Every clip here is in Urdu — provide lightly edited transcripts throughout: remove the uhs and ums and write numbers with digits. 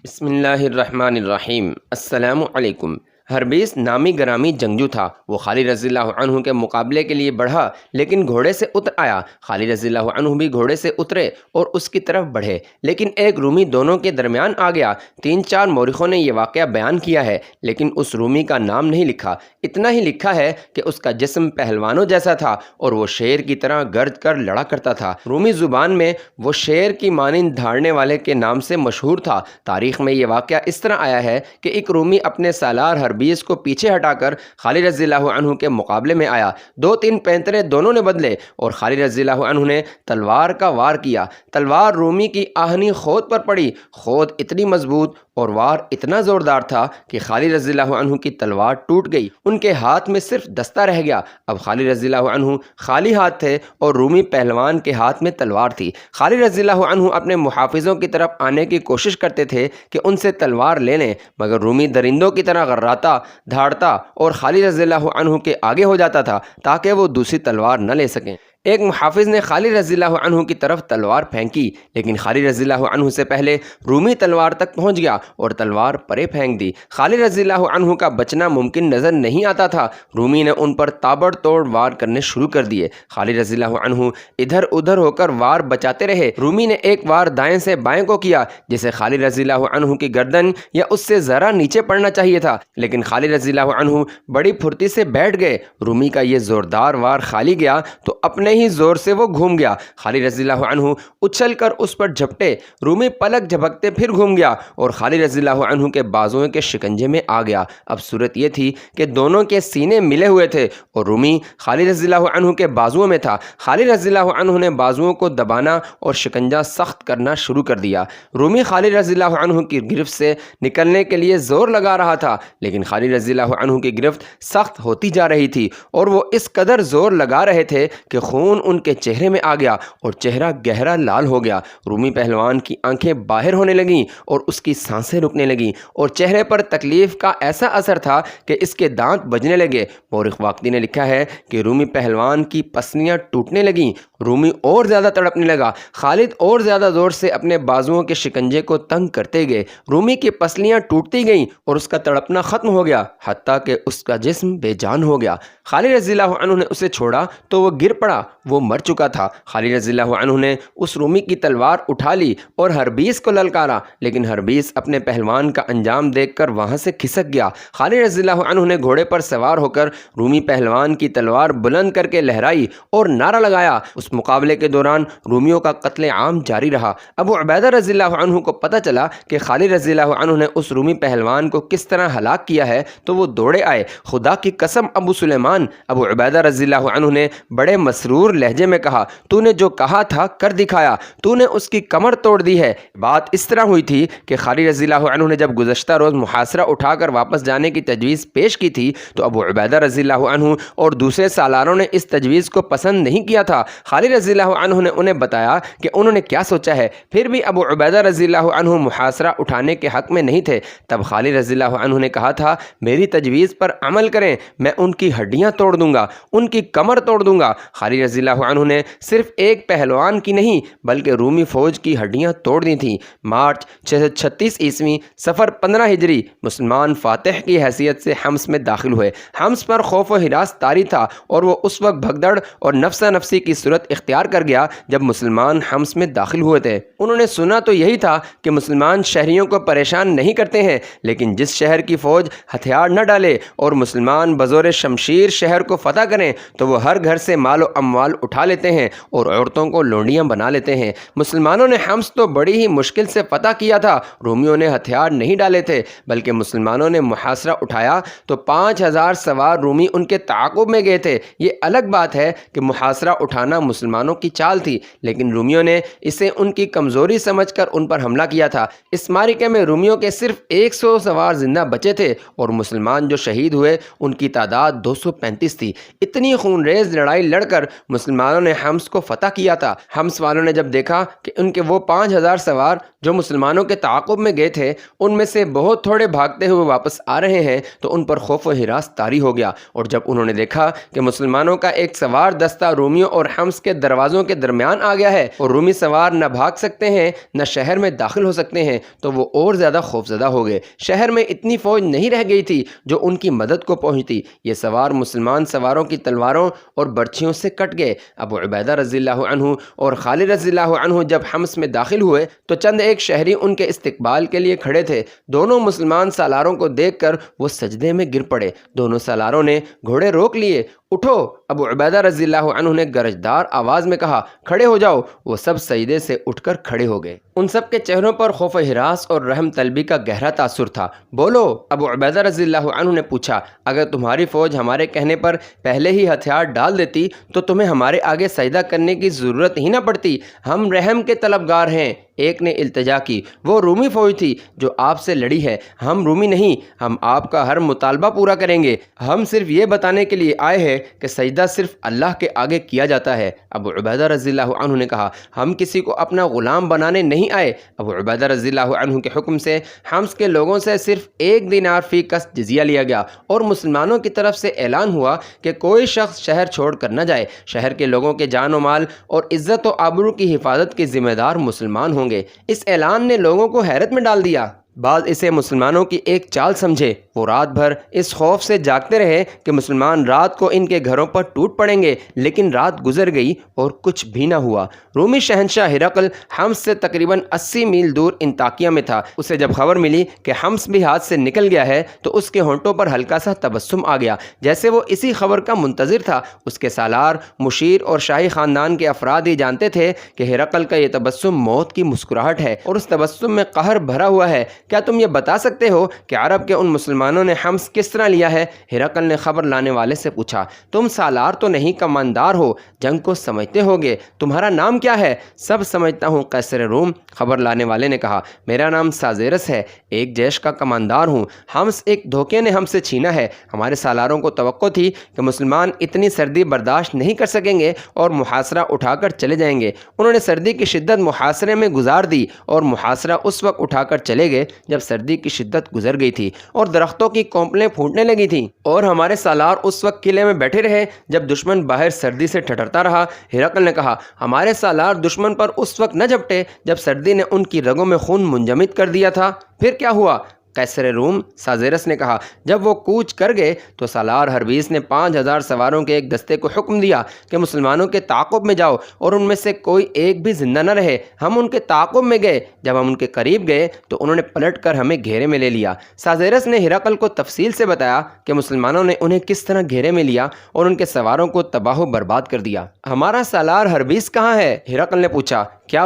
بسم اللہ الرحمن الرحیم۔ السلام علیکم۔ حربیس نامی گرامی جنگجو تھا۔ وہ خالد رضی اللہ عنہ کے مقابلے کے لیے بڑھا لیکن گھوڑے سے اتر آیا۔ خالد رضی اللہ عنہ بھی گھوڑے سے اترے اور اس کی طرف بڑھے، لیکن ایک رومی دونوں کے درمیان آ گیا۔ 3-4 مورخوں نے یہ واقعہ بیان کیا ہے، لیکن اس رومی کا نام نہیں لکھا۔ اتنا ہی لکھا ہے کہ اس کا جسم پہلوانوں جیسا تھا اور وہ شیر کی طرح گرج کر لڑا کرتا تھا۔ رومی زبان میں وہ شیر کی مانند دھاڑنے والے کے نام سے مشہور تھا۔ تاریخ میں یہ واقعہ اس طرح آیا ہے کہ ایک رومی اپنے سالار حربیس کو پیچھے ہٹا کر خالد رضی اللہ عنہ کے مقابلے میں آیا۔ 2-3 پینترے دونوں نے بدلے اور خالد رضی اللہ عنہ نے تلوار کا وار کیا۔ تلوار رومی کی آہنی خود پر پڑی۔ خود اتنی مضبوط اور وار اتنا زوردار تھا کہ خالد رضی اللہ عنہ کی تلوار ٹوٹ گئی۔ ان کے ہاتھ میں صرف دستہ رہ گیا۔ اب خالد رضی اللہ عنہ خالی ہاتھ تھے اور رومی پہلوان کے ہاتھ میں تلوار تھی۔ خالد رضی اللہ عنہ اپنے محافظوں کی طرف آنے کی کوشش کرتے تھے کہ ان سے تلوار لے لیں، مگر رومی درندوں کی طرح غراتا، دھاڑتا اور خالد رضی اللہ عنہ کے آگے ہو جاتا تھا تاکہ وہ دوسری تلوار نہ لے سکیں۔ ایک محافظ نے خالد رضی اللہ عنہ کی طرف تلوار پھینکی، لیکن خالد رضی اللہ عنہ سے پہلے رومی تلوار تک پہنچ گیا اور تلوار پرے پھینک دی۔ خالد رضی اللہ عنہ کا بچنا ممکن نظر نہیں آتا تھا۔ رومی نے ان پر تابڑ توڑ وار کرنے شروع کر دیے۔ خالد رضی اللہ عنہ ادھر ادھر ہو کر وار بچاتے رہے۔ رومی نے ایک وار دائیں سے بائیں کو کیا جسے خالد رضی اللہ عنہ کی گردن یا اس سے ذرا نیچے پڑنا چاہیے تھا، لیکن خالد رضی اللہ عنہ بڑی پھرتی سے بیٹھ گئے۔ رومی کا یہ زوردار وار خالی گیا تو اپنے ہی زور سے وہ گھوم گیا۔ خالد رضی اللہ عنہ اچھل کر اس پر جھپٹے۔ رومی پلک جھپکتے پھر گھوم گیا اور خالد رضی اللہ عنہ کے بازوؤں کے شکنجے میں آ گیا۔ اب صورت یہ تھی کہ دونوں کے سینے ملے ہوئے تھے اور رومی خالد رضی اللہ عنہ کے بازوؤں میں تھا۔ خالد رضی اللہ عنہ نے بازوؤں کو دبانا اور شکنجہ سخت کرنا شروع کر دیا۔ رومی خالد رضی اللہ عنہ کی گرفت سے نکلنے کے لیے زور لگا رہا تھا، لیکن خالد رضی اللہ عنہ کی گرفت سخت ہوتی جا رہی تھی اور وہ اس قدر زور لگا رہے تھے کہ خون ان کے چہرے میں آ گیا اور چہرہ گہرا لال ہو گیا۔ رومی پہلوان کی آنکھیں باہر ہونے لگیں اور اس کی سانسیں رکنے لگیں اور چہرے پر تکلیف کا ایسا اثر تھا کہ اس کے دانت بجنے لگے۔ مورخ واقدی نے لکھا ہے کہ رومی پہلوان کی پسلیاں ٹوٹنے لگیں۔ رومی اور زیادہ تڑپنے لگا۔ خالد اور زیادہ زور سے اپنے بازوؤں کے شکنجے کو تنگ کرتے گئے۔ رومی کی پسلیاں ٹوٹتی گئیں اور اس کا تڑپنا ختم ہو گیا، حتیٰ کہ اس کا جسم بے جان ہو گیا۔ خالد رضی اللہ عنہ نے اسے چھوڑا تو وہ گر پڑا۔ وہ مر چکا تھا۔ خالد رضی اللہ عنہ نے اس رومی کی تلوار اٹھا لی اور حربیس کو للکارا، لیکن حربیس اپنے پہلوان کا انجام دیکھ کر وہاں سے کھسک گیا۔ خالد رضی اللہ عنہ نے گھوڑے پر سوار ہو کر رومی پہلوان کی تلوار بلند کر کے لہرائی اور نعرہ لگایا۔ اس مقابلے کے دوران رومیوں کا قتل عام جاری رہا۔ ابو عبیدہ رضی اللہ عنہ کو پتہ چلا کہ خالد رضی اللہ عنہ نے اس رومی پہلوان کو کس طرح ہلاک کیا ہے تو وہ دوڑے آئے۔ خدا کی قسم ابو سلیمان، ابو عبیدہ رضی اللہ عنہ نے بڑے مسرور لہجے میں کہا، تو نے جو کہا تھا کر دکھایا، تو نے اس کی کمر توڑ دی ہے۔ بات اس طرح ہوئی تھی کہ خالد رضی اللہ عنہ نے جب گزشتہ روز محاصرہ اٹھا کر واپس جانے کی تجویز پیش کی تھی تو ابو عبیدہ رضی اللہ عنہ اور دوسرے سالاروں نے اس تجویز کو پسند نہیں کیا تھا۔ خالد رضی اللہ عنہ نے انہیں بتایا کہ انہوں نے کیا سوچا ہے، پھر بھی ابو عبیدہ رضی اللہ عنہ محاصرہ اٹھانے کے حق میں نہیں تھے۔ تب خالد رضی اللہ عنہ نے کہا تھا، میری تجویز پر عمل کریں، میں ان کی ہڈیاں توڑ دوں گا، ان کی کمر توڑ دوں گا۔ خالد رضی اللہ عنہ نے صرف ایک پہلوان کی نہیں بلکہ رومی فوج کی ہڈیاں توڑ دی تھیں۔ مارچ 636 عیسوی صفر 15 ہجری مسلمان فاتح کی حیثیت سے حمص میں داخل ہوئے۔ حمص پر خوف و ہراس طاری تھا اور وہ اس وقت بھگدڑ اور نفسا نفسی کی صورت اختیار کر گیا جب مسلمان حمص میں داخل ہوئے تھے۔ انہوں نے سنا تو یہی تھا کہ مسلمان شہریوں کو پریشان نہیں کرتے ہیں، لیکن جس شہر کی فوج ہتھیار نہ ڈالے اور مسلمان بزور شمشیر شہر کو فتح کریں تو وہ ہر گھر سے مال و اموال اٹھا لیتے ہیں اور عورتوں کو لونڈیاں بنا لیتے ہیں۔ مسلمانوں نے حمص تو بڑی ہی مشکل سے فتح کیا تھا۔ رومیوں نے ہتھیار نہیں ڈالے تھے بلکہ مسلمانوں نے محاصرہ اٹھایا تو 5000 سوار رومی ان کے تعاقب میں گئے تھے۔ یہ الگ بات ہے کہ محاصرہ اٹھانا مسلمانوں کی چال تھی، لیکن رومیوں نے اسے ان کی کمزوری سمجھ کر ان پر حملہ کیا تھا۔ اس معرکے میں رومیوں کے صرف 100 سوار زندہ بچے تھے اور مسلمان جو شہید ہوئے ان کی تعداد 235 تھی۔ اتنی خون ریز لڑائی لڑ کر مسلمانوں نے حمص کو فتح کیا تھا۔ حمص والوں نے جب دیکھا کہ ان کے وہ 5000 سوار جو مسلمانوں کے تعاقب میں گئے تھے ان میں سے بہت تھوڑے بھاگتے ہوئے واپس آ رہے ہیں تو ان پر خوف و ہراس طاری ہو گیا، اور جب انہوں نے دیکھا کہ مسلمانوں کا ایک سوار دستہ رومیوں اور حمص کے دروازوں کے درمیان آ گیا ہے اور رومی سوار نہ بھاگ سکتے ہیں نہ شہر میں داخل ہو سکتے ہیں، تو وہ اور زیادہ خوفزدہ ہو گئے۔ شہر میں اتنی فوج نہیں رہ گئی تھی جو ان کی مدد کو پہنچتی۔ یہ سوار مسلمان سواروں کی تلواروں اور برچھیوں سے کٹ گئے۔ ابو عبیدہ رضی اللہ عنہ اور خالد رضی اللہ عنہ جب حمص میں داخل ہوئے تو چند ایک شہری ان کے استقبال کے لیے کھڑے تھے۔ دونوں مسلمان سالاروں کو دیکھ کر وہ سجدے میں گر پڑے۔ دونوں سالاروں نے گھوڑے روک لیے۔ اٹھو، ابو عبیدہ رضی اللہ عنہ نے گرجدار آواز میں کہا، کھڑے ہو جاؤ۔ وہ سب سجدے سے اٹھ کر کھڑے ہو گئے۔ ان سب کے چہروں پر خوف و ہراس اور رحم طلبی کا گہرا تاثر تھا۔ بولو، ابو عبیدہ رضی اللہ عنہ نے پوچھا، اگر تمہاری فوج ہمارے کہنے پر پہلے ہی ہتھیار ڈال دیتی تو تمہیں ہمارے آگے سجدہ کرنے کی ضرورت ہی نہ پڑتی۔ ہم رحم کے طلبگار ہیں۔ ایک نے التجا کی، وہ رومی فوج تھی جو آپ سے لڑی ہے، ہم رومی نہیں، ہم آپ کا ہر مطالبہ پورا کریں گے۔ ہم صرف یہ بتانے کے لیے آئے ہیں کہ سجدہ صرف اللہ کے آگے کیا جاتا ہے۔ ابو عبیدہ رضی اللہ عنہ نے کہا، ہم کسی کو اپنا غلام بنانے نہیں آئے۔ ابو عبیدہ رضی اللہ عنہ کے حکم سے حمص کے لوگوں سے صرف 1 دینار فی کس جزیہ لیا گیا اور مسلمانوں کی طرف سے اعلان ہوا کہ کوئی شخص شہر چھوڑ کر نہ جائے۔ شہر کے لوگوں کے جان و مال اور عزت و آبرو کی حفاظت کے ذمہ دار مسلمان ہوں گے۔ اس اعلان نے لوگوں کو حیرت میں ڈال دیا۔ بعض اسے مسلمانوں کی ایک چال سمجھے۔ وہ رات بھر اس خوف سے جاگتے رہے کہ مسلمان رات کو ان کے گھروں پر ٹوٹ پڑیں گے، لیکن رات گزر گئی اور کچھ بھی نہ ہوا۔ رومی شہنشاہ ہرقل حمص سے تقریباً 80 میل دور انطاکیہ میں تھا۔ اسے جب خبر ملی کہ حمص بھی ہاتھ سے نکل گیا ہے تو اس کے ہونٹوں پر ہلکا سا تبسم آ گیا، جیسے وہ اسی خبر کا منتظر تھا۔ اس کے سالار، مشیر اور شاہی خاندان کے افراد ہی جانتے تھے کہ ہرقل کا یہ تبسم موت کی مسکراہٹ ہے اور اس تبسم میں قہر بھرا ہوا ہے۔ کیا تم یہ بتا سکتے ہو کہ عرب کے ان مسلمانوں نے حمص کس طرح لیا ہے؟ ہرقل نے خبر لانے والے سے پوچھا۔ تم سالار تو نہیں، کماندار ہو، جنگ کو سمجھتے ہوگے۔ تمہارا نام کیا ہے؟ سب سمجھتا ہوں، قیصر روم، خبر لانے والے نے کہا۔ میرا نام سازیرس ہے، ایک جیش کا کماندار ہوں۔ حمص ایک دھوکے نے ہم سے چھینا ہے۔ ہمارے سالاروں کو توقع تھی کہ مسلمان اتنی سردی برداشت نہیں کر سکیں گے اور محاصرہ اٹھا کر چلے جائیں گے۔ انہوں نے سردی کی شدت محاصرے میں گزار دی اور محاصرہ اس وقت اٹھا کر چلے گئے جب سردی کی شدت گزر گئی تھی اور درختوں کی کونپلیں پھوٹنے لگی تھیں، اور ہمارے سالار اس وقت قلعے میں بیٹھے رہے جب دشمن باہر سردی سے ٹھٹرتا رہا۔ ہرقل نے کہا، ہمارے سالار دشمن پر اس وقت نہ جھپٹے جب سردی نے ان کی رگوں میں خون منجمد کر دیا تھا؟ پھر کیا ہوا؟ قیصر روم سازیرس نے کہا، جب وہ کوچ کر گئے تو سالار ہربیس نے 5000 سواروں کے ایک دستے کو حکم دیا کہ مسلمانوں کے تعاقب میں جاؤ اور ان میں سے کوئی ایک بھی زندہ نہ رہے۔ ہم ان کے تعاقب میں گئے۔ جب ہم ان کے قریب گئے تو انہوں نے پلٹ کر ہمیں گھیرے میں لے لیا۔ سازیرس نے ہرقل کو تفصیل سے بتایا کہ مسلمانوں نے انہیں کس طرح گھیرے میں لیا اور ان کے سواروں کو تباہ و برباد کر دیا۔ ہمارا سالار ہربیس کہاں ہے؟ ہرقل نے پوچھا۔ کیا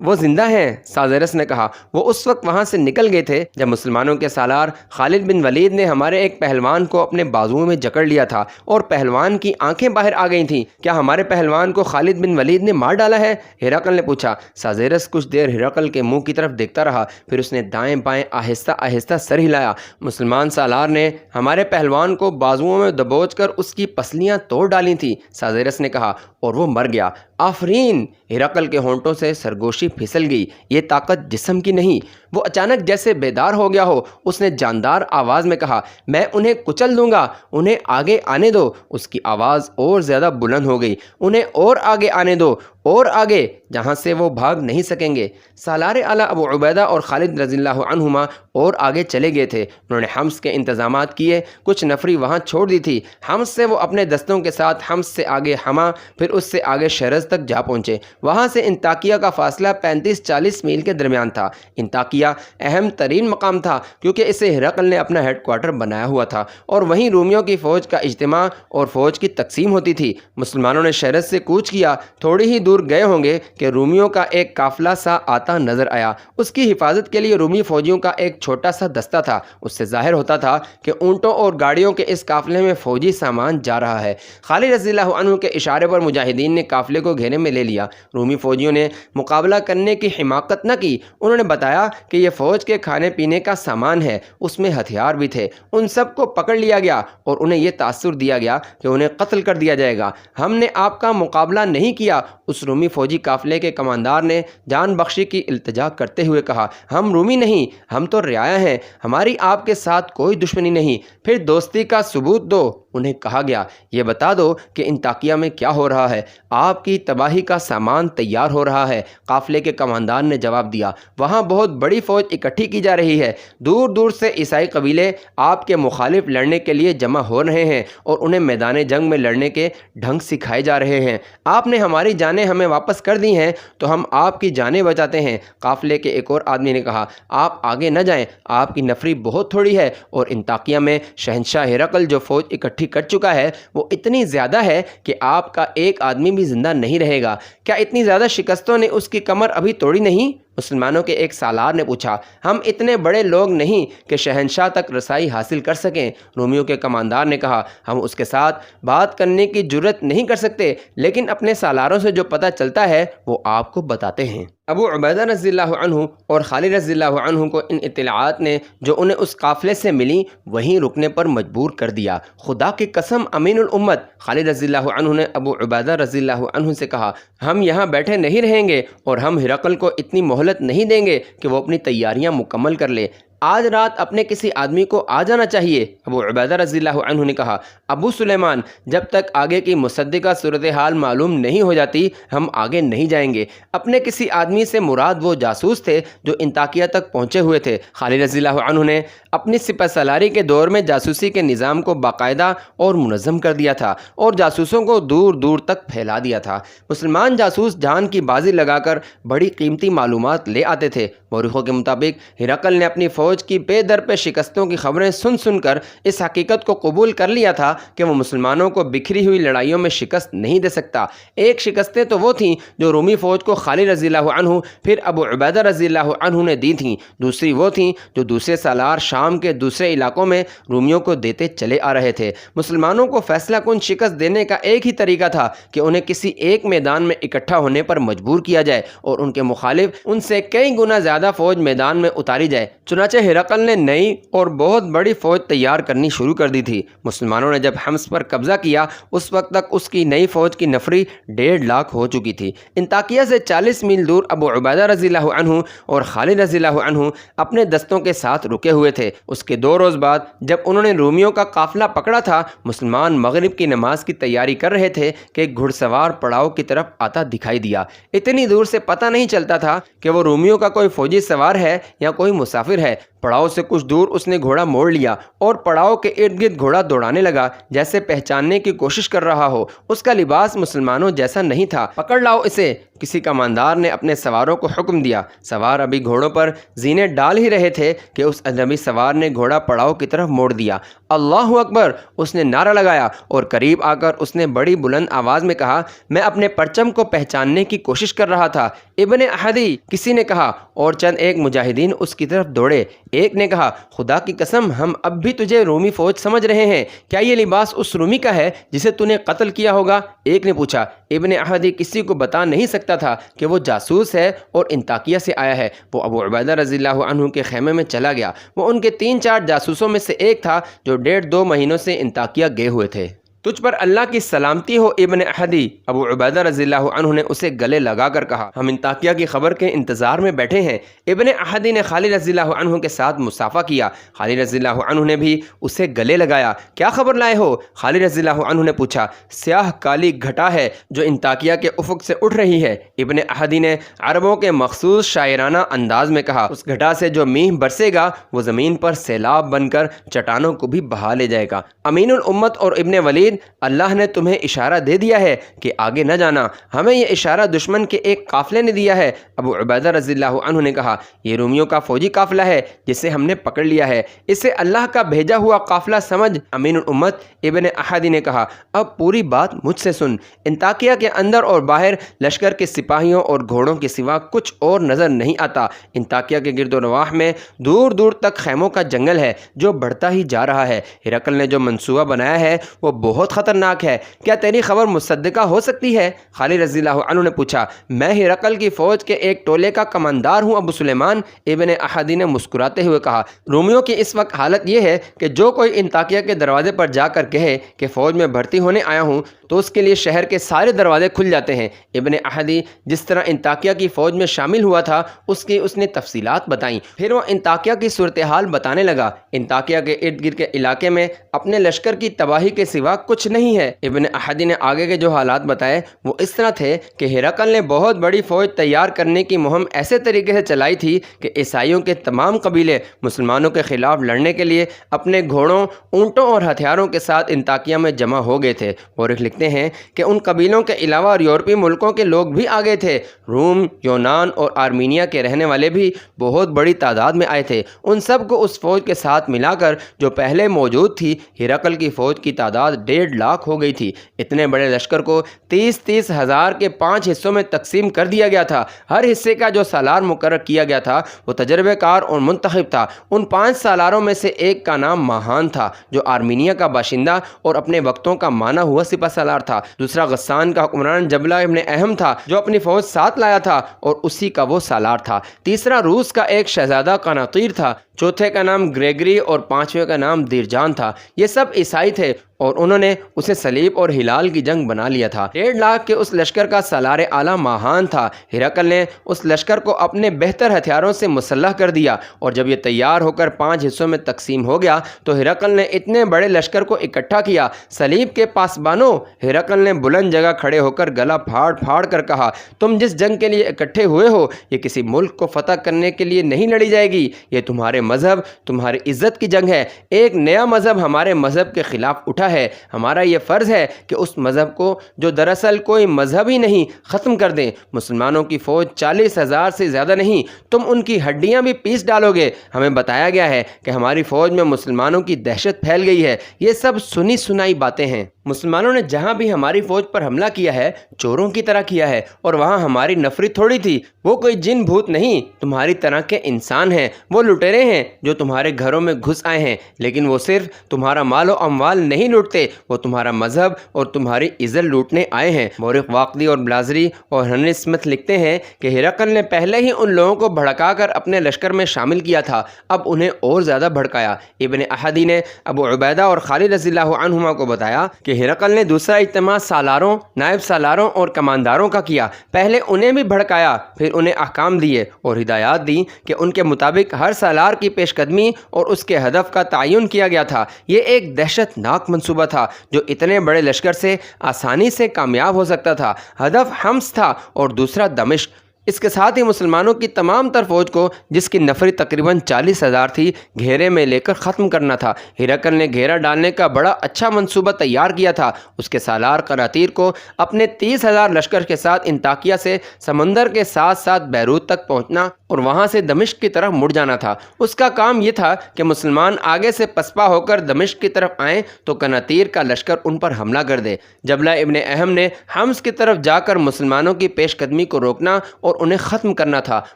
وہ زندہ ہیں؟ سازیرس نے کہا، وہ اس وقت وہاں سے نکل گئے تھے جب مسلمانوں کے سالار خالد بن ولید نے ہمارے ایک پہلوان کو اپنے بازوؤں میں جکڑ لیا تھا اور پہلوان کی آنکھیں باہر آ گئی تھیں۔ کیا ہمارے پہلوان کو خالد بن ولید نے مار ڈالا ہے؟ ہرقل نے پوچھا۔ سازیرس کچھ دیر ہرقل کے منہ کی طرف دیکھتا رہا، پھر اس نے دائیں بائیں آہستہ آہستہ سر ہلایا۔ مسلمان سالار نے ہمارے پہلوان کو بازوؤں میں دبوچ کر اس کی پسلیاں توڑ ڈالی تھیں، سازیرس نے کہا، اور وہ مر گیا۔ آفرین! ہرقل کے ہونٹوں سے سرگوشی پھسل گئی۔ یہ طاقت جسم کی نہیں۔ وہ اچانک جیسے بیدار ہو گیا ہو، اس نے جاندار آواز میں کہا، میں انہیں کچل دوں گا، انہیں آگے آنے دو۔ اس کی آواز اور زیادہ بلند ہو گئی، انہیں اور آگے آنے دو، اور آگے، جہاں سے وہ بھاگ نہیں سکیں گے۔ سالار اعلیٰ ابو عبیدہ اور خالد رضی اللہ عنہما اور آگے چلے گئے تھے۔ انہوں نے حمص کے انتظامات کیے، کچھ نفری وہاں چھوڑ دی تھی۔ حمص سے وہ اپنے دستوں کے ساتھ حمص سے آگے حما، پھر اس سے آگے شرز تک جا پہنچے۔ وہاں سے انطاکیہ کا فاصلہ 35-40 میل کے درمیان تھا۔ انطاکیہ اہم ترین مقام تھا کیونکہ اسے ہرقل نے اپنا ہیڈ کوارٹر بنایا ہوا تھا اور وہیں رومیوں کی فوج کا اجتماع اور فوج کی تقسیم ہوتی تھی۔ مسلمانوں نے شرز سے کوچ کیا، تھوڑی ہی دور گئے ہوں گے کہ رومیوں کا ایک قافلہ سا آتا نظر آیا۔ اس کی حفاظت کے لیے رومی فوجیوں کا ایک چھوٹا سا دستہ تھا۔ اس سے ظاہر ہوتا تھا کہ اونٹوں اور گاڑیوں کے اس قافلے میں فوجی سامان جا رہا ہے۔ خالد رضی اللہ عنہ کے اشارے پر مجاہدین نے قافلے کو گھیرے میں لے لیا۔ رومی فوجیوں نے مقابلہ کرنے کی حماقت نہ کی۔ انہوں نے بتایا کہ یہ فوج کے کھانے پینے کا سامان ہے، اس میں ہتھیار بھی تھے۔ ان سب کو پکڑ لیا گیا اور انہیں یہ تاثر دیا گیا کہ انہیں قتل کر دیا جائے گا۔ ہم نے آپ کا مقابلہ نہیں کیا۔ اس رومی فوجی قافلے کے کماندار نے جان بخشی کی التجا کرتے ہوئے کہا، ہم رومی نہیں، ہم تو رعایا ہیں، ہماری آپ کے ساتھ کوئی دشمنی نہیں، پھر دوستی کا ثبوت دو۔ انہیں کہا گیا، یہ بتا دو کہ انطاکیہ میں کیا ہو رہا ہے؟ آپ کی تباہی کا سامان تیار ہو رہا ہے۔ قافلے کے کماندار نے جواب دیا، وہاں بہت بڑی فوج اکٹھی کی جا رہی ہے، دور دور سے عیسائی قبیلے آپ کے مخالف لڑنے کے لیے جمع ہو رہے ہیں اور انہیں میدان جنگ میں لڑنے کے ڈھنگ سکھائے جا رہے ہیں۔ آپ نے ہماری جانیں ہمیں واپس کر دی ہیں تو ہم آپ کی جانیں بچاتے ہیں۔ قافلے کے ایک اور آدمی نے کہا، آپ آگے نہ جائیں، آپ کی نفری بہت تھوڑی ہے اور انطاکیہ میں شہنشاہ ہرقل جو فوج اکٹھی کر چکا ہے وہ اتنی زیادہ ہے کہ آپ کا ایک آدمی بھی زندہ نہیں رہے گا۔ کیا اتنی زیادہ شکستوں نے اس کی کمر ابھی توڑی نہیں؟ مسلمانوں کے ایک سالار نے پوچھا، ہم اتنے بڑے لوگ نہیں کہ شہنشاہ تک رسائی حاصل کر سکیں۔ رومیوں کے کماندار نے کہا، ہم اس کے ساتھ بات کرنے کی جرت نہیں کر سکتے، لیکن اپنے سالاروں سے جو پتہ چلتا ہے وہ آپ کو بتاتے ہیں۔ ابو عبیدہ رضی اللہ عنہ اور خالد رضی اللہ عنہ کو ان اطلاعات نے جو انہیں اس قافلے سے ملی وہیں رکنے پر مجبور کر دیا۔ خدا کی قسم امین الامت، خالد رضی اللہ عنہ نے ابو عبیدہ رضی اللہ عنہ سے کہا، ہم یہاں بیٹھے نہیں رہیں گے اور ہم ہرقل کو اتنی مہلت نہیں دیں گے کہ وہ اپنی تیاریاں مکمل کر لے۔ آج رات اپنے کسی آدمی کو آ جانا چاہیے۔ ابو عبیدہ رضی اللہ عنہ نے کہا، ابو سلیمان، جب تک آگے کی مصدقہ صورتحال معلوم نہیں ہو جاتی ہم آگے نہیں جائیں گے۔ اپنے کسی آدمی سے مراد وہ جاسوس تھے جو انطاکیہ تک پہنچے ہوئے تھے۔ خالد رضی اللہ عنہ نے اپنی سپہ سالاری کے دور میں جاسوسی کے نظام کو باقاعدہ اور منظم کر دیا تھا اور جاسوسوں کو دور دور تک پھیلا دیا تھا۔ مسلمان جاسوس جان کی بازی لگا کر بڑی قیمتی معلومات لے آتے تھے۔ مورخوں کے مطابق ہرقل نے اپنی فوج کی بے در پہ شکستوں کی خبریں سن کر اس حقیقت کو قبول کر لیا تھا کہ وہ مسلمانوں کو بکھری ہوئی لڑائیوں میں شکست نہیں دے سکتا۔ ایک شکستیں تو وہ تھیں جو رومی فوج کو خالد رضی اللہ عنہ پھر ابو عبیدہ رضی اللہ عنہ نے دی تھیں، دوسری وہ تھیں جو دوسرے سالار شام کے دوسرے علاقوں میں رومیوں کو دیتے چلے آ رہے تھے۔ مسلمانوں کو فیصلہ کن شکست دینے کا ایک ہی طریقہ تھا کہ انہیں کسی ایک میدان میں اکٹھا ہونے پر مجبور کیا جائے اور ان کے مخالف ان سے کئی گنا زیادہ فوج میدان میں اتاری جائے۔ چنانچہ ہرقل نے نئی اور بہت بڑی فوج تیار کرنی شروع کر دی تھی۔ مسلمانوں نے جب حمص پر قبضہ کیا اس وقت تک اس کی نئی فوج کی نفری 1.5 لاکھ ہو چکی تھی۔ انطاکیہ سے 40 میل دور ابو عبیدہ رضی اللہ عنہ اور خالد رضی اللہ عنہ اپنے دستوں کے ساتھ رکے ہوئے تھے۔ اس کے 2 روز بعد جب انہوں نے رومیوں کا قافلہ پکڑا تھا، مسلمان مغرب کی نماز کی تیاری کر رہے تھے کہ ایک گھڑ سوار پڑاؤ کی طرف آتا دکھائی دیا۔ اتنی دور سے پتہ نہیں چلتا تھا کہ وہ رومیوں کا کوئی فوجی سوار ہے یا کوئی مسافر ہے۔ پڑاؤ سے کچھ دور اس نے گھوڑا موڑ لیا اور پڑاؤ کے ارد گرد گھوڑا دوڑانے لگا جیسے پہچاننے کی کوشش کر رہا ہو۔ اس کا لباس مسلمانوں جیسا نہیں تھا۔ پکڑ لاؤ اسے، کسی کماندار نے اپنے سواروں کو حکم دیا۔ سوار ابھی گھوڑوں پر زینے ڈال ہی رہے تھے کہ اس اجنبی سوار نے گھوڑا پڑاؤ کی طرف موڑ دیا۔ اللہ اکبر، اس نے نعرہ لگایا اور قریب آ کر اس نے بڑی بلند آواز میں کہا، میں اپنے پرچم کو پہچاننے کی کوشش کر رہا تھا۔ ابن احدی، کسی نے کہا، اور چند ایک مجاہدین اس کی طرف دوڑے۔ ایک نے کہا، خدا کی قسم ہم اب بھی تجھے رومی فوج سمجھ رہے ہیں، کیا یہ لباس اس رومی کا ہے جسے تو نے قتل کیا ہوگا؟ ایک نے پوچھا۔ ابن احدی کسی کو بتا نہیں سکتا تھا کہ وہ جاسوس ہے اور انطاکیہ سے آیا ہے۔ وہ ابو عبیدہ رضی اللہ عنہ کے خیمے میں چلا گیا۔ وہ ان کے 3-4 جاسوسوں میں سے ایک تھا جو 1.5-2 مہینوں سے انطاکیہ گئے ہوئے تھے۔ تجھ پر اللہ کی سلامتی ہو ابن احدی، ابو عبیدہ رضی اللہ عنہ نے اسے گلے لگا کر کہا، ہم انطاکیہ کی خبر کے انتظار میں بیٹھے ہیں۔ ابن احدی نے خالد رضی اللہ عنہ کے ساتھ مصافحہ کیا۔ خالد رضی اللہ عنہ نے بھی اسے گلے لگایا۔ کیا خبر لائے ہو؟ خالد رضی اللہ عنہ نے پوچھا۔ سیاہ کالی گھٹا ہے جو انطاکیہ کے افق سے اٹھ رہی ہے۔ ابن احدی نے عربوں کے مخصوص شاعرانہ انداز میں کہا، اس گھٹا سے جو میہ برسے گا وہ زمین پر سیلاب بن کر چٹانوں کو بھی بہا لے جائے گا۔ امین الامت اور ابن ولید، اللہ نے تمہیں اشارہ دے دیا ہے کہ آگے نہ جانا، ہمیں یہ اشارہ دشمن کے ایک قافلے نے دیا ہے۔ ابو عبیدہ رضی اللہ عنہ نے کہا، یہ رومیوں کا فوجی قافلہ ہے جسے ہم نے پکڑ لیا ہے، اسے اللہ کا بھیجا ہوا قافلہ سمجھ۔ امین الامت ابن احدی نے کہا، اب پوری بات مجھ سے سن۔ انطاکیہ کے اندر اور باہر لشکر کے سپاہیوں اور گھوڑوں کے سوا کچھ اور نظر نہیں آتا۔ انطاکیہ کے گرد و نواح میں دور دور تک خیموں کا جنگل ہے جو بڑھتا ہی جا رہا ہے۔ ہرقل نے جو منصوبہ بنایا ہے وہ بہت خطرناک ہے، کیا تیری خبر مصدقہ ہو سکتی ہے؟ خالد رضی اللہ عنہ نے پوچھا، میں ہرقل کی فوج کے ایک ٹولے کا کماندار ہوں ابو سلیمان۔ ابن احدی نے مسکراتے ہوئے کہا، رومیوں کی اس وقت حالت یہ ہے کہ جو کوئی انطاکیہ کے دروازے پر جا کر کہے کہ فوج میں بھرتی ہونے آیا ہوں تو اس کے لیے شہر کے سارے دروازے کھل جاتے ہیں۔ ابن احدی جس طرح انطاکیہ کی فوج میں شامل ہوا تھا اس نے تفصیلات بتائیں، پھر وہ انطاکیہ کی صورتحال بتانے لگا۔ انطاکیہ کے ارد گرد کے علاقے میں اپنے لشکر کی تباہی کے سوا کچھ نہیں ہے۔ ابن احدی نے آگے کے جو حالات بتائے وہ اس طرح تھے کہ ہرقل نے بہت بڑی فوج تیار کرنے کی مہم ایسے طریقے سے چلائی تھی کہ عیسائیوں کے تمام قبیلے مسلمانوں کے خلاف لڑنے کے لیے اپنے گھوڑوں، اونٹوں اور ہتھیاروں کے ساتھ انطاکیہ میں جمع ہو گئے تھے۔ مورخ لکھتے ہیں کہ ان قبیلوں کے علاوہ اور یورپی ملکوں کے لوگ بھی آ گئے تھے۔ روم، یونان اور آرمینیا کے رہنے والے بھی بہت بڑی تعداد میں آئے تھے۔ ان سب کو اس فوج کے ساتھ ملا کر جو پہلے موجود تھی، ہرقل کی فوج کی تعداد 1.5 لاکھ ہو گئی تھی۔ اتنے بڑے لشکر کو 30 ہزار کے 5 حصوں میں تقسیم کر دیا گیا تھا۔ ہر حصے کا جو سالار مقرر کیا گیا تھا وہ تجربے کار اور منتخب تھا۔ ان 5 سالاروں میں سے ایک کا نام ماہان تھا جو آرمینیا کا باشندہ اور اپنے وقتوں کا مانا ہوا سپہ سالار تھا۔ دوسرا غسان کا حکمران جبلہ ابن اہم تھا جو اپنی فوج ساتھ لایا تھا اور اسی کا وہ سالار تھا۔ تیسرا روس کا ایک شہزادہ قناطیر تھا، چوتھے کا نام گریگری اور پانچویں کا نام دیرجان تھا۔ یہ سب عیسائی تھے اور انہوں نے اسے صلیب اور ہلال کی جنگ بنا لیا تھا۔ 1.5 لاکھ کے اس لشکر کا سالار اعلیٰ ماہان تھا۔ ہرقل نے اس لشکر کو اپنے بہتر ہتھیاروں سے مسلح کر دیا اور جب یہ تیار ہو کر 5 حصوں میں تقسیم ہو گیا تو ہرقل نے اتنے بڑے لشکر کو اکٹھا کیا۔ صلیب کے پاسبانوں، ہرقل نے بلند جگہ کھڑے ہو کر گلا پھاڑ پھاڑ کر کہا، تم جس جنگ کے لیے اکٹھے ہوئے ہو یہ کسی ملک کو فتح کرنے کے لیے نہیں لڑی جائے گی، یہ تمہارے مذہب، تمہاری عزت کی جنگ ہے۔ ایک نیا مذہب ہمارے مذہب کے خلاف اٹھا ہے، ہمارا یہ فرض ہے کہ اس مذہب کو جو دراصل کوئی مذہب ہی نہیں ختم کر دیں۔ مسلمانوں کی فوج 40,000 سے زیادہ نہیں، تم ان کی ہڈیاں بھی پیس ڈالو گے۔ ہمیں بتایا گیا ہے کہ ہماری فوج میں مسلمانوں کی دہشت پھیل گئی ہے۔ یہ سب سنی سنائی باتیں ہیں۔ مسلمانوں نے جہاں بھی ہماری فوج پر حملہ کیا ہے چوروں کی طرح کیا ہے، اور وہاں ہماری نفری تھوڑی تھی۔ وہ کوئی جن بھوت نہیں، تمہاری طرح کے انسان ہیں۔ وہ لٹیرے ہیں جو تمہارے گھروں میں گھس آئے ہیں، لیکن وہ صرف تمہارا مال و اموال نہیں لوٹتے، وہ تمہارا مذہب اور تمہاری عزت لوٹنے آئے ہیں۔ مورخ واقدی اور بلازری اور ہنری اسمتھ لکھتے ہیں کہ ہرقل نے پہلے ہی ان لوگوں کو بھڑکا کر اپنے لشکر میں شامل کیا تھا، اب انہیں اور زیادہ بھڑکایا۔ ابن احدی نے ابو عبیدہ اور خالد رضی اللہ عنہما کو بتایا کہ ہرقل نے دوسرا اجتماع سالاروں، نائب سالاروں اور کمانداروں کا کیا۔ پہلے انہیں بھی بھڑکایا، پھر انہیں احکام دیے اور ہدایات دی کہ ان کے مطابق ہر سالار کی پیش قدمی اور اس کے ہدف کا تعین کیا گیا تھا۔ یہ ایک دہشت ناک منصوبہ تھا جو اتنے بڑے لشکر سے آسانی سے کامیاب ہو سکتا تھا۔ ہدف حمص تھا اور دوسرا دمشق۔ اس کے ساتھ ہی مسلمانوں کی تمام تر فوج کو، جس کی نفری تقریباً 40,000 تھی، گھیرے میں لے کر ختم کرنا تھا۔ ہرقل نے گھیرا ڈالنے کا بڑا اچھا منصوبہ تیار کیا تھا۔ اس کے سالار قناطیر کو اپنے 30,000 لشکر کے ساتھ انطاکیہ سے سمندر کے ساتھ ساتھ بیروت تک پہنچنا اور وہاں سے دمشق کی طرف مڑ جانا تھا۔ اس کا کام یہ تھا کہ مسلمان آگے سے پسپا ہو کر دمشق کی طرف آئیں تو قناطیر کا لشکر ان پر حملہ کر دے۔ جبلہ ابن اہم نے حمص کی طرف جا کر مسلمانوں کی پیش قدمی کو روکنا اور انہیں ختم کرنا تھا۔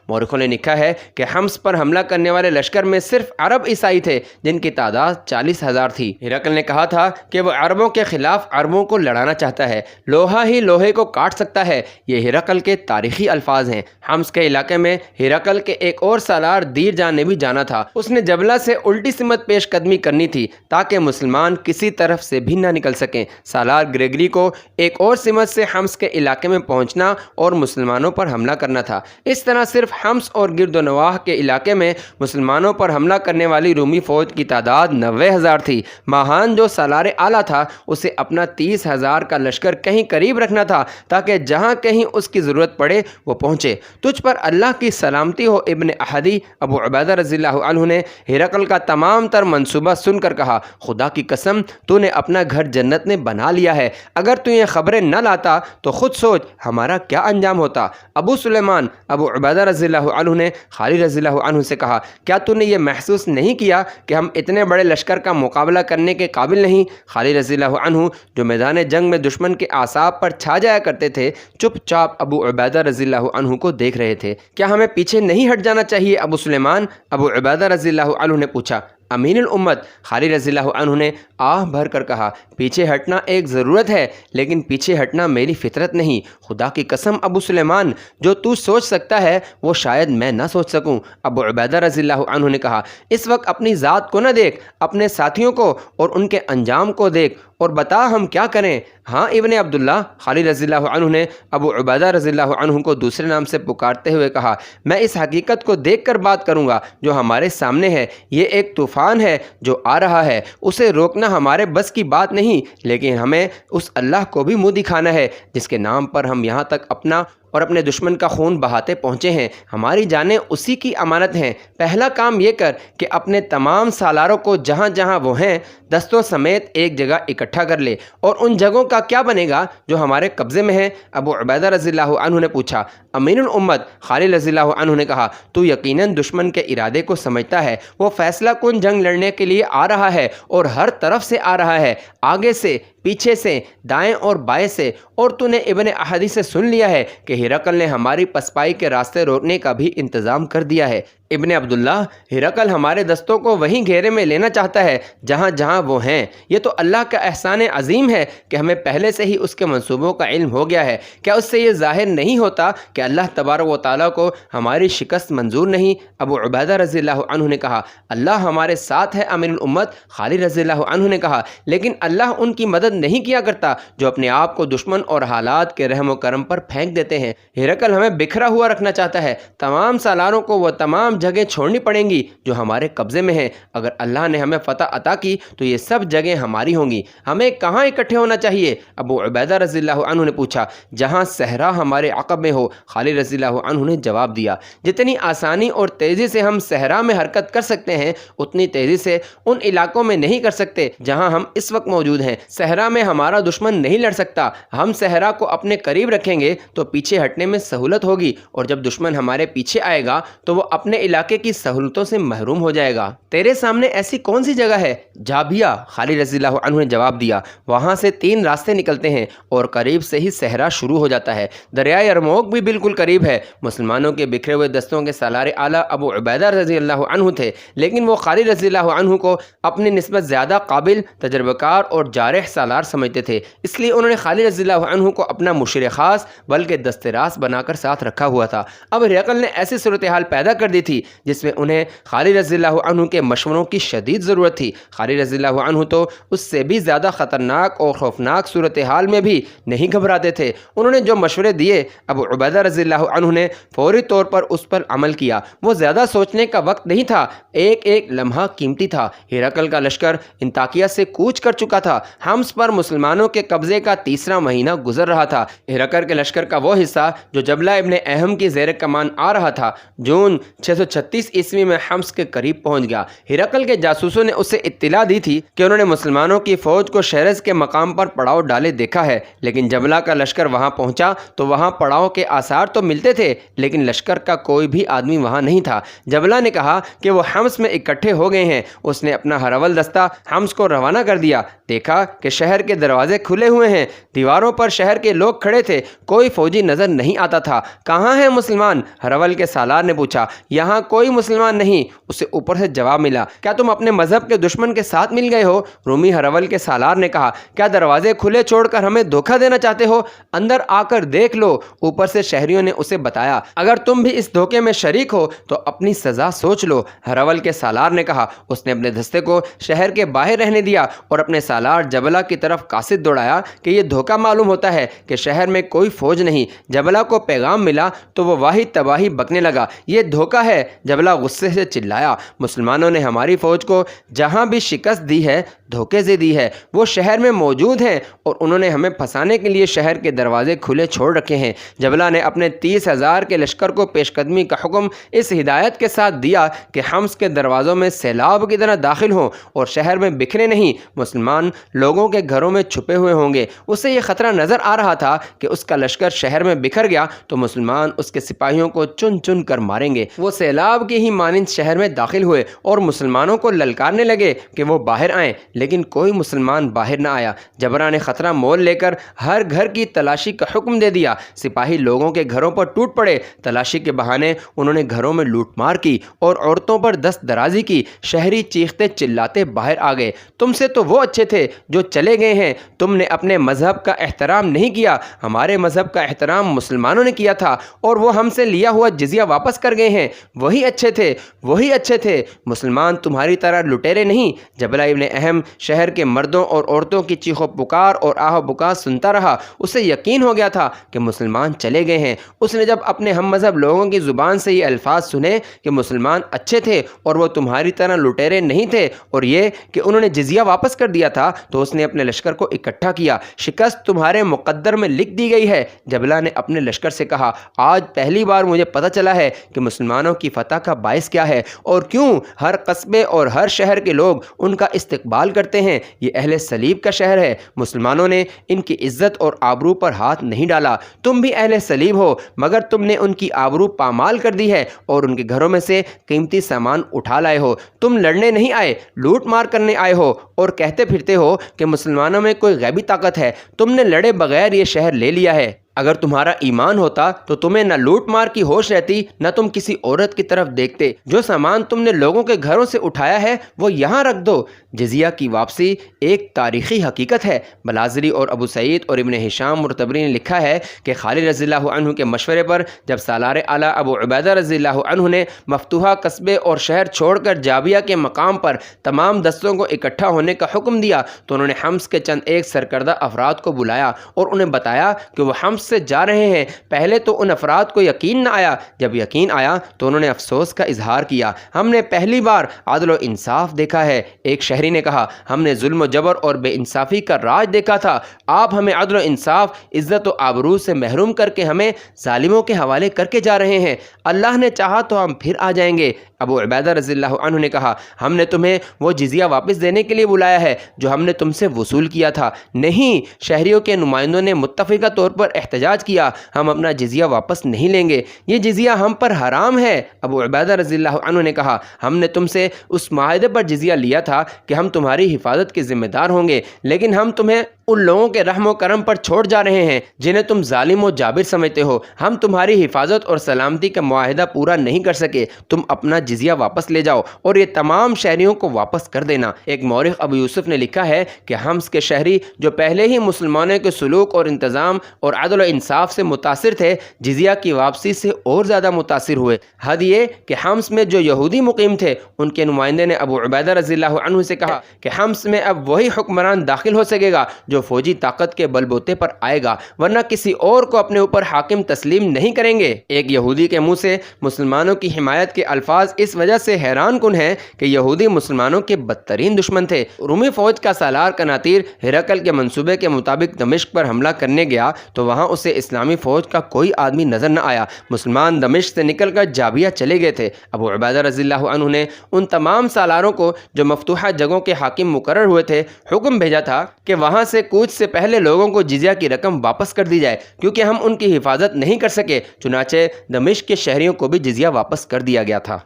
مورخوں نے لکھا ہے کہ حمص پر حملہ کرنے والے لشکر میں صرف عرب عیسائی تھے جن کی تعداد 40,000 تھی۔ ہرقل نے کہا تھا کہ وہ عربوں کے خلاف عربوں کو لڑانا چاہتا ہے، لوہا ہی لوہے کو کاٹ سکتا ہے۔ یہ ہرقل کے تاریخی الفاظ ہیں۔ حمص کے علاقے میں ہرقل کے ایک اور سالار دیرجان نے بھی جانا تھا۔ اس نے جبلہ سے الٹی سمت پیش قدمی کرنی تھی تاکہ مسلمان کسی طرف سے بھی نہ نکل سکیں۔ سالار گریگری کو ایک اور سمت سے حمص کے علاقے میں پہنچنا اور مسلمانوں پر حملہ کرنا تھا۔ اس طرح صرف حمص اور گرد و نواح کے علاقے میں مسلمانوں پر حملہ کرنے والی رومی فوج کی تعداد 90,000 تھی۔ ماہان جو سالار اعلیٰ تھا اسے اپنا 30,000 کا لشکر کہیں قریب رکھنا تھا تاکہ جہاں کہیں اس کی ضرورت پڑے وہ پہنچے۔ تجھ پر اللہ کی سلامتی ہو ابن احدی، ابو عبیدہ رضی اللہ عنہ نے ہرقل کا تمام تر منصوبہ سن کر کہا، خدا کی قسم تو نے اپنا گھر جنت میں بنا لیا ہے۔ اگر تو یہ خبریں نہ لاتا تو خود سوچ ہمارا کیا انجام ہوتا۔ ابو سلیمان ابو عبیدہ رضی اللہ عنہ نے خالد رضی اللہ عنہ سے کہا، کیا تو نے یہ محسوس نہیں کیا کہ ہم اتنے بڑے لشکر کا مقابلہ کرنے کے قابل نہیں؟ خالد رضی اللہ عنہ جو میدان جنگ میں دشمن کے اعصاب پر چھا جایا کرتے تھے چپ چاپ ابو عبیدہ رضی اللہ عنہ کو دیکھ رہے تھے۔ کیا ہمیں پیچھے نہیں ہٹ جانا چاہیے ابو سلیمان؟ ابو عبیدہ رضی اللہ عنہ نے پوچھا۔ امین الامت خالد رضی اللہ عنہ نے آہ بھر کر کہا، پیچھے ہٹنا ایک ضرورت ہے لیکن پیچھے ہٹنا میری فطرت نہیں۔ خدا کی قسم ابو سلیمان، جو تو سوچ سکتا ہے وہ شاید میں نہ سوچ سکوں۔ ابو عبیدہ رضی اللہ عنہ نے کہا، اس وقت اپنی ذات کو نہ دیکھ، اپنے ساتھیوں کو اور ان کے انجام کو دیکھ اور بتا ہم کیا کریں۔ ہاں ابن عبداللہ، خالد رضی اللہ عنہ نے ابو عبیدہ رضی اللہ عنہ کو دوسرے نام سے پکارتے ہوئے کہا، میں اس حقیقت کو دیکھ کر بات کروں گا جو ہمارے سامنے ہے۔ یہ ایک طوفان ہے جو آ رہا ہے، اسے روکنا ہمارے بس کی بات نہیں، لیکن ہمیں اس اللہ کو بھی منہ دکھانا ہے جس کے نام پر ہم یہاں تک اپنا اور اپنے دشمن کا خون بہاتے پہنچے ہیں۔ ہماری جانیں اسی کی امانت ہیں۔ پہلا کام یہ کر کہ اپنے تمام سالاروں کو جہاں جہاں وہ ہیں دستوں سمیت ایک جگہ اکٹھا کر لے۔ اور ان جگہوں کا کیا بنے گا جو ہمارے قبضے میں ہیں؟ ابو عبیدہ رضی اللہ عنہ نے پوچھا۔ امین الامت خالد رضی اللہ عنہ نے کہا، تو یقیناً دشمن کے ارادے کو سمجھتا ہے۔ وہ فیصلہ کن جنگ لڑنے کے لیے آ رہا ہے اور ہر طرف سے آ رہا ہے، آگے سے، پیچھے سے، دائیں اور بائیں سے۔ اور تو نے ابن احدی سے سن لیا ہے کہ ہرقل نے ہماری پسپائی کے راستے روکنے کا بھی انتظام کر دیا ہے۔ ابن عبداللہ، ہرقل ہمارے دستوں کو وہیں گھیرے میں لینا چاہتا ہے جہاں جہاں وہ ہیں۔ یہ تو اللہ کا احسان عظیم ہے کہ ہمیں پہلے سے ہی اس کے منصوبوں کا علم ہو گیا ہے۔ کیا اس سے یہ ظاہر نہیں ہوتا کہ اللہ تبارک و تعالیٰ کو ہماری شکست منظور نہیں؟ ابو عبیدہ رضی اللہ عنہ نے کہا، اللہ ہمارے ساتھ ہے امین الامت۔ خالد رضی اللہ عنہ نے کہا، لیکن اللہ ان کی مدد نہیں کیا کرتا جو اپنے آپ کو دشمن اور حالات کے رحم و کرم پر پھینک دیتے ہیں۔ ہرقل ہمیں بکھرا ہوا رکھنا چاہتا ہے۔ تمام سالاروں کو وہ تمام جگہیں چھوڑنی پڑیں گی جو ہمارے قبضے میں ہیں۔ اگر اللہ نے ہمیں فتح عطا کی تو یہ سب جگہیں ہماری ہوں گی۔ ہمیں کہاں اکٹھے ہونا چاہیے؟ ابو عبیدہ رضی اللہ عنہ نے پوچھا۔ جہاں صحرا ہمارے عقب میں ہو، خالد رضی اللہ عنہ نے جواب دیا۔ جتنی آسانی اور تیزی سے ہم صحرا میں حرکت کر سکتے ہیں اتنی تیزی سے ان علاقوں میں نہیں کر سکتے جہاں ہم اس وقت موجود ہیں۔ صحرا میں ہمارا دشمن نہیں لڑ سکتا۔ ہم صحرا کو اپنے قریب رکھیں گے تو پیچھے ہٹنے میں سہولت ہوگی، اور جب دشمن ہمارے پیچھے آئے گا تو وہ اپنے علاقے کی سہولتوں سے محروم ہو جائے گا۔ تیرے سامنے ایسی کون سی جگہ ہے؟ جابیہ، خالد رضی اللہ عنہ نے جواب دیا۔ وہاں سے 3 راستے نکلتے ہیں اور قریب سے ہی صحرا شروع ہو جاتا ہے۔ دریائے یرموک بھی بالکل قریب ہے۔ مسلمانوں کے بکھرے ہوئے دستوں کے سالار اعلیٰ ابو عبیدہ رضی اللہ عنہ تھے، لیکن وہ خالد رضی اللہ عنہ کو اپنی نسبت زیادہ قابل، تجربہ کار اور جارح سالار سمجھتے تھے، اس لیے انہوں نے خالد رضی اللہ عنہ کو اپنا مشیر خاص بلکہ دست راست بنا کر ساتھ رکھا ہوا تھا۔ اب ہرقل نے ایسی صورتحال پیدا کر دی تھی جس میں انہیں خالد رضی اللہ عنہ کے مشوروں کی شدید ضرورت تھی۔ خالد رضی اللہ عنہ تو اس سے بھی زیادہ خطرناک اور خوفناک صورتحال میں بھی نہیں گھبراتے تھے۔ انہوں نے جو مشورے دیے ابو عبیدہ رضی اللہ عنہ نے فوری طور پر اس پر عمل کیا۔ وہ زیادہ سوچنے کا وقت نہیں تھا، ایک ایک لمحہ قیمتی تھا۔ ہرقل کا لشکر انطاکیہ سے کوچ کر چکا تھا۔ حمص پر مسلمانوں کے قبضے کا 3واں مہینہ گزر رہا تھا۔ ہرقل کے لشکر کا وہ حصہ جو جبلہ ابن اہم کی زیر کمان آ رہا تھا جون 636 عیسوی میں حمص کے قریب پہنچ گیا۔ ہرقل کے جاسوسوں نے اسے اطلاع دی تھی کہ انہوں نے مسلمانوں کی فوج کو شہرز کے مقام پر پڑاؤ ڈالے دیکھا ہے، لیکن جبلہ کا لشکر وہاں پہنچا تو وہاں پڑاؤ کے آثار تو ملتے تھے لیکن لشکر کا کوئی بھی آدمی وہاں نہیں تھا۔ جبلہ نے کہا کہ وہ حمص میں اکٹھے ہو گئے ہیں۔ اس نے اپنا ہرول دستہ حمص کو روانہ کر دیا۔ دیکھا کہ شہر کے دروازے کھلے ہوئے ہیں، دیواروں پر شہر کے لوگ کھڑے تھے، کوئی فوجی نظر نہیں آتا تھا۔ کہاں ہیں مسلمان؟ ہرول کے سالار نے پوچھا۔ یہاں یہاں کوئی مسلمان نہیں۔ اسے اوپر سے جواب ملا، کیا تم اپنے مذہب کے دشمن کے ساتھ مل گئے ہو؟ رومی ہرول کے سالار نے کہا، کیا دروازے کھلے چھوڑ کر ہمیں دھوکہ دینا چاہتے ہو؟ اندر آ کر دیکھ لو۔ اوپر سے شہریوں نے اسے بتایا، اگر تم بھی اس دھوکے میں شریک ہو تو اپنی سزا سوچ لو۔ ہرول کے سالار نے کہا۔ اس نے اپنے دستے کو شہر کے باہر رہنے دیا اور اپنے سالار جبلہ کی طرف قاصد دوڑایا کہ یہ دھوکہ معلوم ہوتا ہے کہ شہر میں کوئی فوج نہیں۔ جبلہ کو پیغام ملا تو وہ واحد تباہی بکنے لگا، یہ دھوکہ ہے۔ جبلہ غصے سے چلایا، مسلمانوں نے ہماری فوج کو جہاں بھی شکست دی ہے دھوکے سے دی ہے، وہ شہر میں موجود ہیں اور انہوں نے ہمیں پھنسانے کے لیے شہر کے دروازے کھلے چھوڑ رکھے ہیں۔ جبلہ نے اپنے 30,000 کے لشکر کو پیش قدمی کا حکم اس ہدایت کے ساتھ دیا کہ حمص کے دروازوں میں سیلاب کی طرح داخل ہوں اور شہر میں بکھرے نہیں، مسلمان لوگوں کے گھروں میں چھپے ہوئے ہوں گے۔ اسے یہ خطرہ نظر آ رہا تھا کہ اس کا لشکر شہر میں بکھر گیا تو مسلمان اس کے سپاہیوں کو چن چن کر ماریں گے۔ وہ سیلاب کی ہی مانند شہر میں داخل ہوئے اور مسلمانوں کو للکارنے لگے کہ وہ باہر آئیں، لیکن کوئی مسلمان باہر نہ آیا۔ جبرہ نے خطرہ مول لے کر ہر گھر کی تلاشی کا حکم دے دیا۔ سپاہی لوگوں کے گھروں پر ٹوٹ پڑے، تلاشی کے بہانے انہوں نے گھروں میں لوٹ مار کی اور عورتوں پر دست درازی کی۔ شہری چیختے چلاتے باہر آ گئے، تم سے تو وہ اچھے تھے جو چلے گئے ہیں، تم نے اپنے مذہب کا احترام نہیں کیا۔ ہمارے مذہب کا احترام مسلمانوں نے کیا تھا اور وہ ہم سے لیا ہوا جزیہ واپس کر گئے ہیں، وہی اچھے تھے، وہی اچھے تھے، مسلمان تمہاری طرح لٹیرے نہیں۔ جبلہ ابن اہم شہر کے مردوں اور عورتوں کی چیخ و پکار اور آہ و بکا سنتا رہا۔ اسے یقین ہو گیا تھا کہ مسلمان چلے گئے ہیں۔ اس نے جب اپنے ہم مذہب لوگوں کی زبان سے یہ الفاظ سنے کہ مسلمان اچھے تھے اور وہ تمہاری طرح لٹیرے نہیں تھے اور یہ کہ انہوں نے جزیہ واپس کر دیا تھا، تو اس نے اپنے لشکر کو اکٹھا کیا۔ شکست تمہارے مقدر میں لکھ دی گئی ہے۔ جبلہ نے اپنے لشکر سے کہا، آج پہلی بار مجھے پتہ چلا ہے کہ مسلمانوں کی فتح کا باعث کیا ہے اور کیوں ہر قصبے اور ہر شہر کے لوگ ان کا استقبال کرتے ہیں۔ یہ اہل صلیب کا شہر ہے، مسلمانوں نے ان کی عزت اور آبرو پر ہاتھ نہیں ڈالا۔ تم بھی اہل صلیب ہو، مگر تم نے ان کی آبرو پامال کر دی ہے اور ان کے گھروں میں سے قیمتی سامان اٹھا لائے ہو۔ تم لڑنے نہیں آئے، لوٹ مار کرنے آئے ہو اور کہتے پھرتے ہو کہ مسلمانوں میں کوئی غیبی طاقت ہے۔ تم نے لڑے بغیر یہ شہر لے لیا ہے۔ اگر تمہارا ایمان ہوتا تو تمہیں نہ لوٹ مار کی ہوش رہتی، نہ تم کسی عورت کی طرف دیکھتے۔ جو سامان تم نے لوگوں کے گھروں سے اٹھایا ہے وہ یہاں رکھ دو۔ جزیہ کی واپسی ایک تاریخی حقیقت ہے۔ بلازری اور ابو سعید اور ابن ہشام مرتبری نے لکھا ہے کہ خالد رضی اللہ عنہ کے مشورے پر جب سالار اعلیٰ ابو عبیدہ رضی اللہ عنہ نے مفتوحہ قصبے اور شہر چھوڑ کر جابیہ کے مقام پر تمام دستوں کو اکٹھا ہونے کا حکم دیا تو انہوں نے حمص کے چند ایک سرکردہ افراد کو بلایا اور انہیں بتایا کہ وہ حمص سے جا رہے ہیں۔ پہلے تو ان افراد کو یقین نہ آیا، جب یقین آیا تو انہوں نے افسوس کا اظہار کیا، ہم نے پہلی بار عدل و انصاف دیکھا ہے۔ ایک شہری نے کہا، ہم نے ظلم و جبر اور بے انصافی کا راج دیکھا تھا، آپ ہمیں عدل و انصاف، عزت و آبرو سے محروم کر کے ہمیں ظالموں کے حوالے کر کے جا رہے ہیں۔ اللہ نے چاہا تو ہم پھر آ جائیں گے۔ ابو عبیدہ رضی اللہ عنہ نے کہا، ہم نے تمہیں وہ جزیہ واپس دینے کے لیے بلایا ہے جو ہم نے تم سے وصول کیا تھا۔ نہیں، شہریوں کے نمائندوں نے متفقہ طور پر احتجاج کیا، ہم اپنا جزیہ واپس نہیں لیں گے، یہ جزیہ ہم پر حرام ہے۔ ابو عبیدہ رضی اللہ عنہ نے کہا، ہم نے تم سے اس معاہدے پر جزیہ لیا تھا کہ ہم تمہاری حفاظت کے ذمہ دار ہوں گے، لیکن ہم تمہیں ان لوگوں کے رحم و کرم پر چھوڑ جا رہے ہیں جنہیں تم ظالم و جابر سمجھتے ہو۔ ہم تمہاری حفاظت اور سلامتی کا معاہدہ پورا نہیں کر سکے، تم اپنا جزیہ واپس لے جاؤ اور یہ تمام شہریوں کو واپس کر دینا۔ ایک مورخ ابو یوسف نے لکھا ہے کہ حمص کے شہری جو پہلے ہی مسلمانوں کے سلوک اور انتظام اور عدل و انصاف سے متاثر تھے، جزیہ کی واپسی سے اور زیادہ متاثر ہوئے۔ حد یہ کہ حمص میں جو یہودی مقیم تھے، ان کے نمائندے نے ابو عبیدہ رضی اللہ عنہ سے کہا کہ حمص میں اب وہی حکمران داخل ہو سکے گا جو فوجی طاقت کے بل بوتے پر آئے گا، ورنہ کسی اور کو اپنے اوپر حاکم تسلیم نہیں کریں گے۔ ایک یہودی کے منہ سے مسلمانوں کی حمایت کے الفاظ اس وجہ سے حیران کن ہیں کہ یہودی مسلمانوں کے بدترین دشمن تھے۔ رومی فوج کا سالار قناطیر ہرقل کے منصوبے کے مطابق دمشق پر حملہ کرنے گیا تو وہاں اسے اسلامی فوج کا کوئی آدمی نظر نہ آیا۔ مسلمان دمشق سے نکل کر جابیہ چلے گئے تھے۔ ابو عبیدہ رضی اللہ عنہ نے ان تمام سالاروں کو جو مفتوحہ جگہوں کے حاکم مقرر ہوئے تھے حکم بھیجا تھا کہ وہاں سے کوچ سے پہلے لوگوں کو جزیہ کی رقم واپس کر دی جائے، کیونکہ ہم ان کی حفاظت نہیں کر سکے۔ چنانچہ دمشق کے شہریوں کو بھی جزیہ واپس کر دیا گیا تھا۔